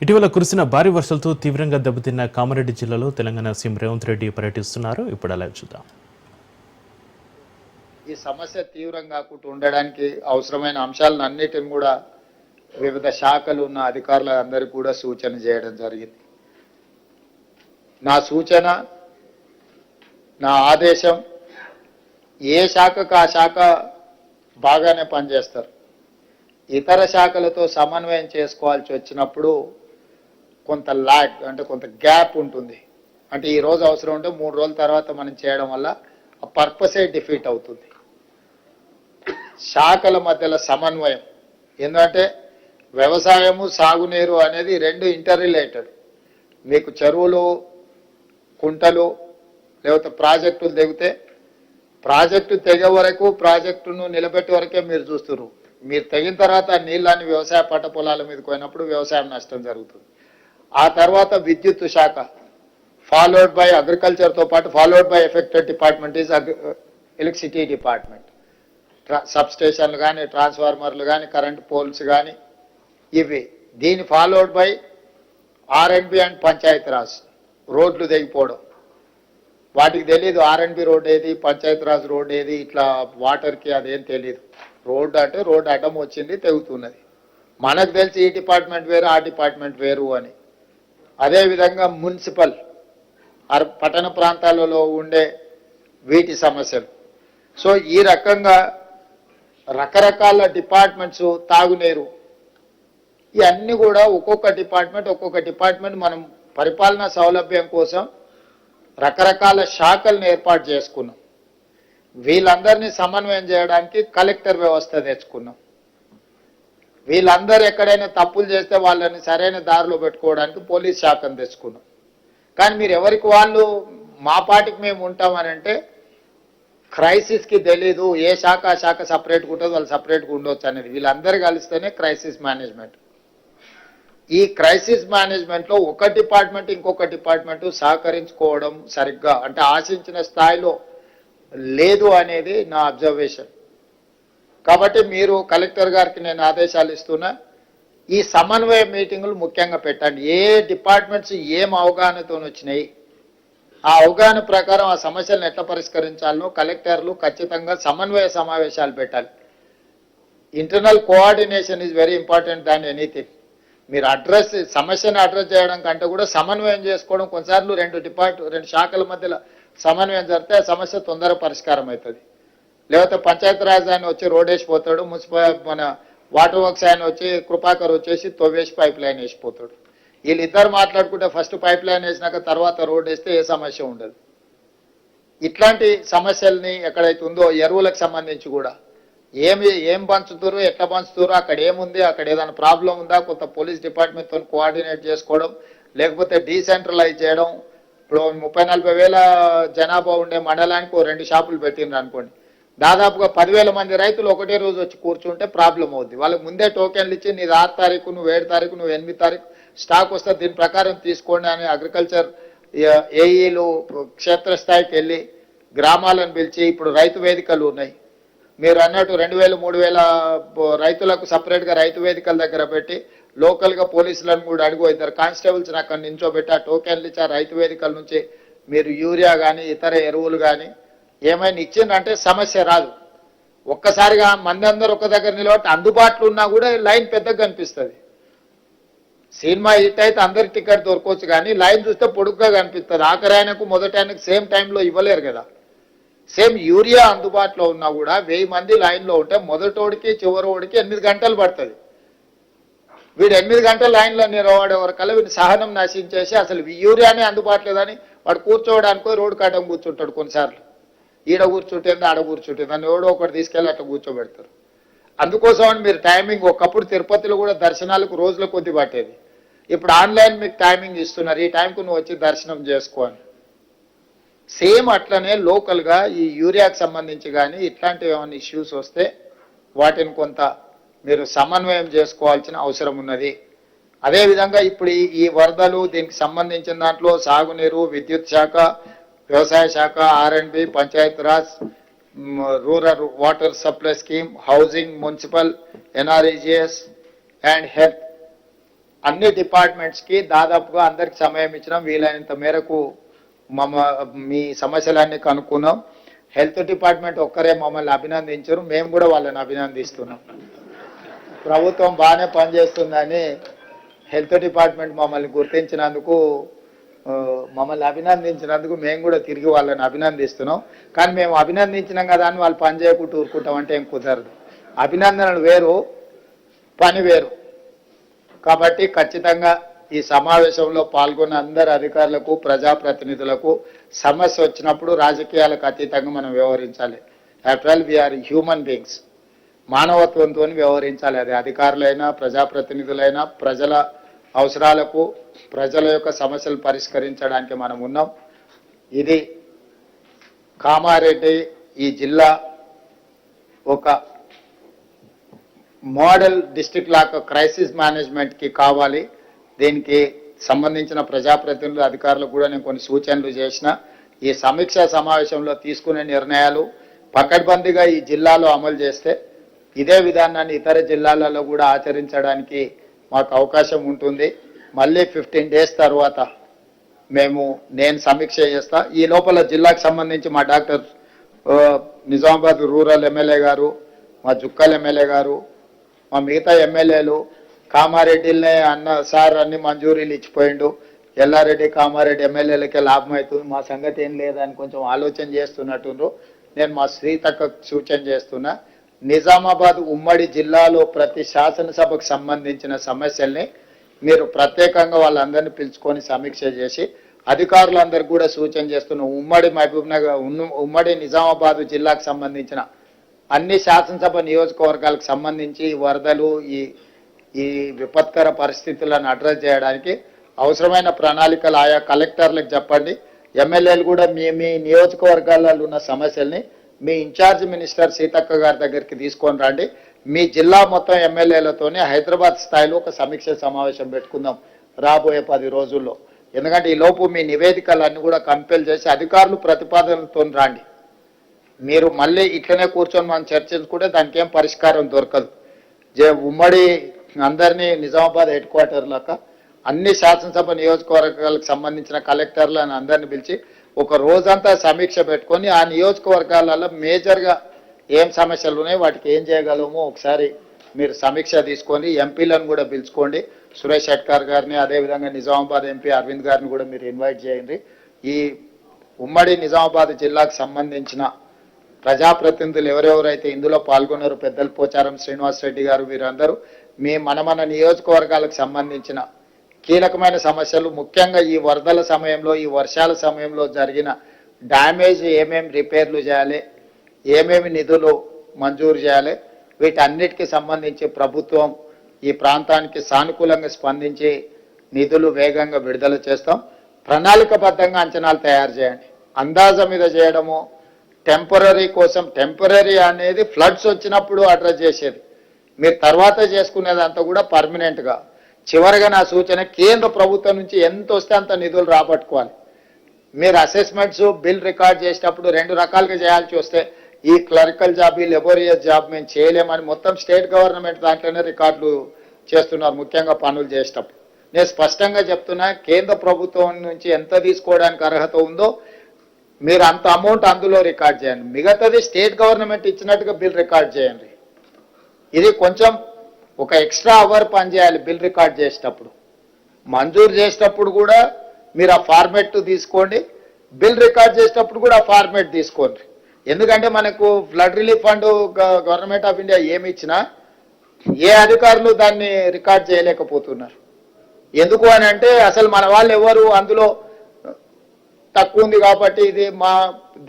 ఇటీవల కురిసిన భారీ వర్షాలతో తీవ్రంగా దెబ్బతిన్న కామారెడ్డి జిల్లాలో తెలంగాణ సీఎం రేవంత్ రెడ్డి పర్యటిస్తున్నారు. ఇప్పుడు అలా చూద్దాం. ఈ సమస్య తీవ్రంగా ఉండడానికి అవసరమైన అంశాలను అన్నిటిని కూడా వివిధ శాఖలు ఉన్న అధికారులందరికీ కూడా సూచన చేయడం జరిగింది. నా సూచన, నా ఆదేశం, ఏ శాఖకు ఆ శాఖ బాగానే పనిచేస్తారు. ఇతర శాఖలతో సమన్వయం చేసుకోవాల్సి వచ్చినప్పుడు కొంత ల్యాగ్, అంటే కొంత గ్యాప్ ఉంటుంది. అంటే ఈ రోజు అవసరం ఉంటే 3 రోజుల తర్వాత మనం చేయడం వల్ల ఆ పర్పసే డిఫీట్ అవుతుంది. శాఖల మధ్యలో సమన్వయం, ఎందుకంటే వ్యవసాయము సాగునీరు అనేది రెండు ఇంటర్ రిలేటెడ్. మీకు చెరువులు, కుంటలు లేకపోతే ప్రాజెక్టులు తెగితే ప్రాజెక్టు తెగే వరకు, ప్రాజెక్టును నిలబెట్టే వరకే మీరు చూస్తున్నారు. మీరు తెగిన తర్వాత నీళ్ళని వ్యవసాయ పంట పొలాల మీదకి పోయినప్పుడు వ్యవసాయం నష్టం జరుగుతుంది. ఆ తర్వాత విద్యుత్ శాఖ, ఫాలోడ్ బై అగ్రికల్చర్తో పాటు followed by affected department is electricity department. సబ్స్టేషన్లు కానీ, ట్రాన్స్ఫార్మర్లు కానీ, కరెంట్ పోల్స్ కానీ, ఇవి. దీని followed by R and B and Panchayati Raj, రోడ్లు తెగిపోవడం. వాటికి తెలియదు ఆర్ఎండ్బి రోడ్ ఏది, పంచాయతీరాజ్ రోడ్ ఏది, ఇట్లా వాటర్కి అదేం తెలియదు. రోడ్డు అంటే రోడ్డు అడ్డం వచ్చింది, తెగుతున్నది. మనకు తెలిసి ఈ డిపార్ట్మెంట్ వేరు, ఆ డిపార్ట్మెంట్ వేరు అని. అదేవిధంగా మున్సిపల్, పట్టణ ప్రాంతాలలో ఉండే వీటి సమస్యలు. సో ఈ రకంగా రకరకాల డిపార్ట్మెంట్స్, తాగునీరు, ఇవన్నీ కూడా ఒక్కొక్క డిపార్ట్మెంట్ మనం పరిపాలనా సౌలభ్యం కోసం రకరకాల శాఖలను ఏర్పాటు చేసుకున్నాం. వీళ్ళందరినీ సమన్వయం చేయడానికి కలెక్టర్ వ్యవస్థ తెచ్చుకున్నాం. వీళ్ళందరూ ఎక్కడైనా తప్పులు చేస్తే వాళ్ళని సరైన దారిలో పెట్టుకోవడానికి పోలీస్ శాఖను తెచ్చుకున్నాం. కానీ మీరు ఎవరికి వాళ్ళు మా పాటికి మేము ఉంటామని అంటే క్రైసిస్కి తెలీదు. ఏ శాఖ ఆ శాఖ సపరేట్గా ఉంటుందో వాళ్ళు సపరేట్గా ఉండొచ్చు అనేది. వీళ్ళందరూ కలిస్తేనే క్రైసిస్ మేనేజ్మెంట్. ఈ క్రైసిస్ మేనేజ్మెంట్లో ఒక డిపార్ట్మెంట్ ఇంకొక డిపార్ట్మెంట్ సహకరించుకోవడం సరిగ్గా, అంటే ఆశించిన స్థాయిలో లేదు అనేది నా అబ్జర్వేషన్. కాబట్టి మీరు కలెక్టర్ గారికి నేను ఆదేశాలు ఇస్తున్నా, ఈ సమన్వయ మీటింగులు ముఖ్యంగా పెట్టండి. ఏ డిపార్ట్మెంట్స్ ఏం అవగాహనతో వచ్చినాయి, ఆ అవగాహన ప్రకారం ఆ సమస్యలను ఎట్లా పరిష్కరించాలనో కలెక్టర్లు ఖచ్చితంగా సమన్వయ సమావేశాలు పెట్టాలి. Internal coordination is very important than anything. మీరు సమస్యను అడ్రస్ చేయడం కంటే కూడా సమన్వయం చేసుకోవడం. కొన్నిసార్లు రెండు శాఖల మధ్యలో సమన్వయం జరిగితే ఆ సమస్య తొందరగా పరిష్కారం అవుతుంది. లేకపోతే పంచాయతీరాజ్ ఆయన వచ్చి రోడ్ వేసిపోతాడు, మన వాటర్ వర్క్స్ ఆయన వచ్చి కృపాకర్ వచ్చేసి తవ్వేసి పైప్ లైన్ వేసిపోతాడు. వీళ్ళిద్దరు మాట్లాడుకుంటే ఫస్ట్ పైప్ లైన్ వేసినాక తర్వాత రోడ్ వేస్తే ఏ సమస్య ఉండదు. ఇట్లాంటి సమస్యల్ని ఎక్కడైతే ఉందో ఎరువులకు సంబంధించి కూడా ఏం పంచుతారు, ఎట్లా పంచుతారు, అక్కడ ఏముంది, అక్కడ ఏదైనా ప్రాబ్లం ఉందా, కొంత పోలీస్ డిపార్ట్మెంట్తో కోఆర్డినేట్ చేసుకోవడం, లేకపోతే డీసెంట్రలైజ్ చేయడం. ఇప్పుడు 30-40 వేల జనాభా ఉండే మండలానికి 2 షాపులు పెట్టిండ్రు అనుకోండి, దాదాపుగా 10,000 మంది రైతులు ఒకటే రోజు వచ్చి కూర్చుంటే ప్రాబ్లం అవుద్ది. వాళ్ళకి ముందే టోకెన్లు ఇచ్చి నీది 6 తారీఖు, నువ్వు 7 తారీఖు, నువ్వు 8 తారీఖు స్టాక్ వస్తే దీని ప్రకారం తీసుకోండి అని అగ్రికల్చర్ ఏఈలు క్షేత్రస్థాయికి వెళ్ళి గ్రామాలను పిలిచి, ఇప్పుడు రైతు వేదికలు ఉన్నాయి. మీరు అన్నట్టు 2,000, 3,000 రైతులకు సపరేట్గా రైతు వేదికల దగ్గర పెట్టి లోకల్గా పోలీసులను కూడా అడుగు, 2 కానిస్టేబుల్స్ని అక్కడ నించోబెట్టి ఆ టోకెన్లు ఇచ్చి ఆ రైతు వేదికల నుంచి మీరు యూరియా కానీ ఇతర ఎరువులు కానీ ఏమైనా ఇచ్చిందంటే సమస్య రాదు. ఒక్కసారిగా మంది అందరూ ఒక దగ్గర నిలబట్టి అందుబాటులో ఉన్నా కూడా లైన్ పెద్దగా కనిపిస్తుంది. సినిమా హిట్ అయితే అందరి టికెట్ దొరకవచ్చు, కానీ లైన్ చూస్తే పొడుగ్గా కనిపిస్తుంది. ఆఖరి ఆయనకు మొదటి ఆయనకు సేమ్ టైంలో ఇవ్వలేరు కదా. సేమ్ యూరియా అందుబాటులో ఉన్నా కూడా 1000 మంది లైన్లో ఉంటే మొదటోడికి చివరోడికి 8 గంటలు పడుతుంది. వీడు 8 గంటల లైన్లో నిలబడే వరకల్లా వీడు సహనం నశించేసి అసలు యూరియానే అందుబాటు లేదని వాడు కూర్చోవడానికి రోడ్డు కాటం కూర్చుంటాడు. కొన్నిసార్లు ఈడ కూర్చుంటుంది, ఆడ కూర్చుంటుంది అని ఎవడో ఒకటి తీసుకెళ్ళి అట్లా కూర్చోబెడతారు. అందుకోసం అని మీరు టైమింగ్, ఒకప్పుడు తిరుపతిలో కూడా దర్శనాలకు రోజుల కొద్ది పట్టేది. ఇప్పుడు ఆన్లైన్ మీకు టైమింగ్ ఇస్తున్నారు, ఈ టైంకు నువ్వు వచ్చి దర్శనం చేసుకో అని. సేమ్ అట్లనే లోకల్గా ఈ యూరియాకి సంబంధించి కానీ ఇట్లాంటివి ఏమైనా ఇష్యూస్ వస్తే వాటిని కొంత మీరు సమన్వయం చేసుకోవాల్సిన అవసరం ఉన్నది. అదేవిధంగా ఇప్పుడు ఈ వరదలు, దీనికి సంబంధించిన దాంట్లో సాగునీరు, విద్యుత్ శాఖ, వ్యవసాయ శాఖ, ఆర్ఎండ్బి, Panchayati Raj, rural water supply scheme, housing, municipal, NREGS and health, అన్ని డిపార్ట్మెంట్స్కి దాదాపుగా అందరికి సమయం ఇచ్చినాం. వీలైనంత మేరకు మీ సమస్యలన్నీ కనుక్కున్నాం. హెల్త్ డిపార్ట్మెంట్ ఒక్కరే మమ్మల్ని అభినందించారు, మేము కూడా వాళ్ళని అభినందిస్తున్నాం. ప్రభుత్వం బాగానే పనిచేస్తుందని హెల్త్ డిపార్ట్మెంట్ మమ్మల్ని గుర్తించినందుకు, మమ్మల్ని అభినందించినందుకు మేము కూడా తిరిగి వాళ్ళని అభినందిస్తున్నాం. కానీ మేము అభినందించినాం కదా అని వాళ్ళు పని చేయకుండా ఊరుకుంటాం అంటే ఏం కుదరదు. అభినందనలు వేరు, పని వేరు. కాబట్టి ఖచ్చితంగా ఈ సమావేశంలో పాల్గొన్న అందరు అధికారులకు, ప్రజాప్రతినిధులకు సమస్య వచ్చినప్పుడు రాజకీయాలకు అతీతంగా మనం వ్యవహరించాలి. After all we are human beings, మానవత్వంతో వ్యవహరించాలి. అది అధికారులైనా, ప్రజాప్రతినిధులైనా, ప్రజల అవసరాలకు, ప్రజల యొక్క సమస్యలు పరిష్కరించడానికి మనం ఉన్నాం. ఇది కామారెడ్డి ఈ జిల్లా ఒక మోడల్ డిస్ట్రిక్ట్ లాగా క్రైసిస్ మేనేజ్మెంట్కి కావాలి. దీనికి సంబంధించిన ప్రజాప్రతినిధులు, అధికారులకు కూడా నేను కొన్ని సూచనలు చేసిన. ఈ సమీక్షా సమావేశంలో తీసుకునే నిర్ణయాలు పకడ్బందీగా ఈ జిల్లాలో అమలు చేస్తే ఇదే విధానాన్ని ఇతర జిల్లాలలో కూడా ఆచరించడానికి మాకు అవకాశం ఉంటుంది. మళ్ళీ 15 డేస్ తర్వాత నేను సమీక్ష చేస్తా. ఈ లోపల జిల్లాకు సంబంధించి మా డాక్టర్ నిజామాబాద్ రూరల్ ఎమ్మెల్యే గారు, మా జుక్కల్ ఎమ్మెల్యే గారు, మా మిగతా ఎమ్మెల్యేలు కామారెడ్డిలనే అన్న సార్ అన్ని మంజూరీలు ఇచ్చిపోయిండు. ఎల్లారెడ్డి కామారెడ్డి ఎమ్మెల్యేలకే లాభం అవుతుంది, మా సంగతి ఏం లేదని కొంచెం ఆలోచన చేస్తున్నట్టు నేను మా శ్రీతక్క సూచన చేస్తున్నా. నిజామాబాద్ ఉమ్మడి జిల్లాలో ప్రతి శాసనసభకు సంబంధించిన సమస్యల్ని మీరు ప్రత్యేకంగా వాళ్ళందరినీ పిలుచుకొని సమీక్ష చేసి అధికారులందరికీ కూడా సూచన చేస్తున్నాం. ఉమ్మడి మహబూబ్ నగర్, ఉమ్మడి నిజామాబాద్ జిల్లాకు సంబంధించిన అన్ని శాసనసభ నియోజకవర్గాలకు సంబంధించి వరదలు, ఈ విపత్కర పరిస్థితులను అడ్రస్ చేయడానికి అవసరమైన ప్రణాళికలు ఆయా కలెక్టర్లకు చెప్పండి. ఎమ్మెల్యేలు కూడా మీ నియోజకవర్గాలలో ఉన్న సమస్యల్ని మీ ఇన్ఛార్జ్ మినిస్టర్ సీతక్క గారి దగ్గరికి తీసుకొని రండి. మీ జిల్లా మొత్తం ఎమ్మెల్యేలతోనే హైదరాబాద్ స్థాయిలో ఒక సమీక్ష సమావేశం పెట్టుకుందాం రాబోయే 10 రోజుల్లో. ఎందుకంటే ఈ లోపు మీ నివేదికలన్నీ కూడా కంపెల్ చేసి అధికారులు ప్రతిపాదనలతో రండి. మీరు మళ్ళీ ఇట్లనే కూర్చొని మనం చర్చించుకుంటే దానికి ఏం పరిష్కారం దొరకదు. ఉమ్మడి అందరినీ నిజామాబాద్ హెడ్ క్వార్టర్లక అన్ని శాసనసభ నియోజకవర్గాలకు సంబంధించిన కలెక్టర్లను అందరినీ పిలిచి ఒక రోజంతా సమీక్ష పెట్టుకొని ఆ నియోజకవర్గాలలో మేజర్గా ఏం సమస్యలు ఉన్నాయి, వాటికి ఏం చేయగలమో ఒకసారి మీరు సమీక్ష తీసుకొని ఎంపీలను కూడా పిలుచుకోండి. సురేష్ షెట్కార్ గారిని, అదేవిధంగా నిజామాబాద్ ఎంపీ అరవింద్ గారిని కూడా మీరు ఇన్వైట్ చేయండి. ఈ ఉమ్మడి నిజామాబాద్ జిల్లాకు సంబంధించిన ప్రజాప్రతినిధులు ఎవరెవరైతే ఇందులో పాల్గొన్నారో, పెద్దలు పోచారం శ్రీనివాసరెడ్డి గారు, వీరందరూ మన నియోజకవర్గాలకు సంబంధించిన కీలకమైన సమస్యలు, ముఖ్యంగా ఈ వరదల సమయంలో, ఈ వర్షాల సమయంలో జరిగిన డ్యామేజ్ ఏమేమి రిపేర్లు చేయాలి, ఏమేమి నిధులు మంజూరు చేయాలి, వీటన్నిటికీ సంబంధించి ప్రభుత్వం ఈ ప్రాంతానికి సానుకూలంగా స్పందించి నిధులు వేగంగా విడుదల చేస్తాం. ప్రణాళికబద్ధంగా అంచనాలు తయారు చేయండి. అందాజ మీద చేయడము టెంపరీ కోసం, టెంపరీ అనేది ఫ్లడ్స్ వచ్చినప్పుడు అడ్రస్ చేసేది, మీరు తర్వాత చేసుకునేదంతా కూడా పర్మనెంట్గా. చివరిగా నా సూచన, కేంద్ర ప్రభుత్వం నుంచి ఎంత వస్తే అంత నిధులు రాబట్టుకోవాలి. మీరు అసెస్మెంట్స్ బిల్ రికార్డ్ చేసేటప్పుడు 2 రకాలుగా చేయాల్సి వస్తే ఈ క్లరికల్ జాబ్, ఈ లెబోరియస్ జాబ్ మేము చేయలేమని మొత్తం స్టేట్ గవర్నమెంట్ దాంట్లోనే రికార్డులు చేస్తున్నారు, ముఖ్యంగా పనులు చేసేటప్పుడు. నేను స్పష్టంగా చెప్తున్నా, కేంద్ర ప్రభుత్వం నుంచి ఎంత తీసుకోవడానికి అర్హత ఉందో మీరు అంత అమౌంట్ అందులో రికార్డ్ చేయండి. మిగతాది స్టేట్ గవర్నమెంట్ ఇచ్చినట్టుగా బిల్ రికార్డ్ చేయండి. ఇది కొంచెం ఒక ఎక్స్ట్రా అవర్ పనిచేయాలి బిల్ రికార్డ్ చేసేటప్పుడు. మంజూరు చేసేటప్పుడు కూడా మీరు ఆ ఫార్మెట్ తీసుకోండి, బిల్ రికార్డ్ చేసేటప్పుడు కూడా ఆ ఫార్మెట్ తీసుకోండి. ఎందుకంటే మనకు flood relief fund government of India ఏమి ఇచ్చినా ఏ అధికారులు దాన్ని రికార్డ్ చేయలేకపోతున్నారు. ఎందుకు అని అంటే అసలు మన వాళ్ళు ఎవరు అందులో తక్కువ ఉంది కాబట్టి ఇది మా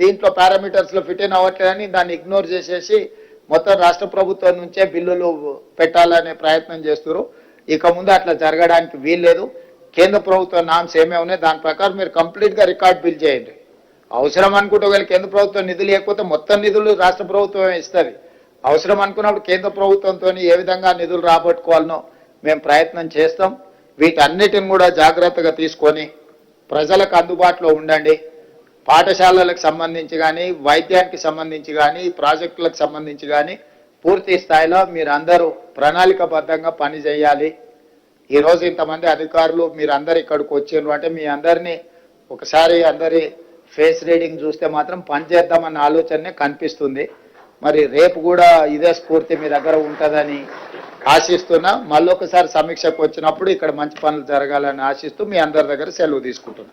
దీంట్లో పారామీటర్స్లో ఫిట్ ఇన్ అవ్వట్లేదని దాన్ని ఇగ్నోర్ చేసేసి మొత్తం రాష్ట్ర ప్రభుత్వం నుంచే బిల్లులు పెట్టాలనే ప్రయత్నం చేస్తారు. ఇక ముందు అట్లా జరగడానికి వీల్లేదు. కేంద్ర ప్రభుత్వ నామ్స్ ఏమేమి ఉన్నాయి దాని ప్రకారం మీరు కంప్లీట్గా రికార్డ్ బిల్ చేయండి. అవసరం అనుకుంటే ఒకవేళ కేంద్ర ప్రభుత్వం నిధులు లేకపోతే మొత్తం నిధులు రాష్ట్ర ప్రభుత్వమే ఇస్తుంది. అవసరం అనుకున్నప్పుడు కేంద్ర ప్రభుత్వంతో ఏ విధంగా నిధులు రాబట్టుకోవాలనో మేము ప్రయత్నం చేస్తాం. వీటన్నిటిని కూడా జాగ్రత్తగా తీసుకొని ప్రజలకు అందుబాటులో ఉండండి. పాఠశాలలకు సంబంధించి కానీ, వైద్యానికి సంబంధించి కానీ, ప్రాజెక్టులకు సంబంధించి కానీ పూర్తి స్థాయిలో మీరు అందరూ ప్రణాళికబద్ధంగా పని చేయాలి. ఈరోజు ఇంతమంది అధికారులు మీరు అందరు ఇక్కడికి వచ్చిండ్రు అంటే మీ అందరినీ ఒకసారి అందరి ఫేస్ రీడింగ్ చూస్తే మాత్రం పనిచేద్దామన్న ఆలోచనే కనిపిస్తుంది. మరి రేపు కూడా ఇదే స్ఫూర్తి మీ దగ్గర ఉంటుందని ఆశిస్తున్నా. మళ్ళొకసారి సమీక్షకు వచ్చినప్పుడు ఇక్కడ మంచి పనులు జరగాలని ఆశిస్తూ మీ అందరి దగ్గర సెలవు తీసుకుంటున్నా.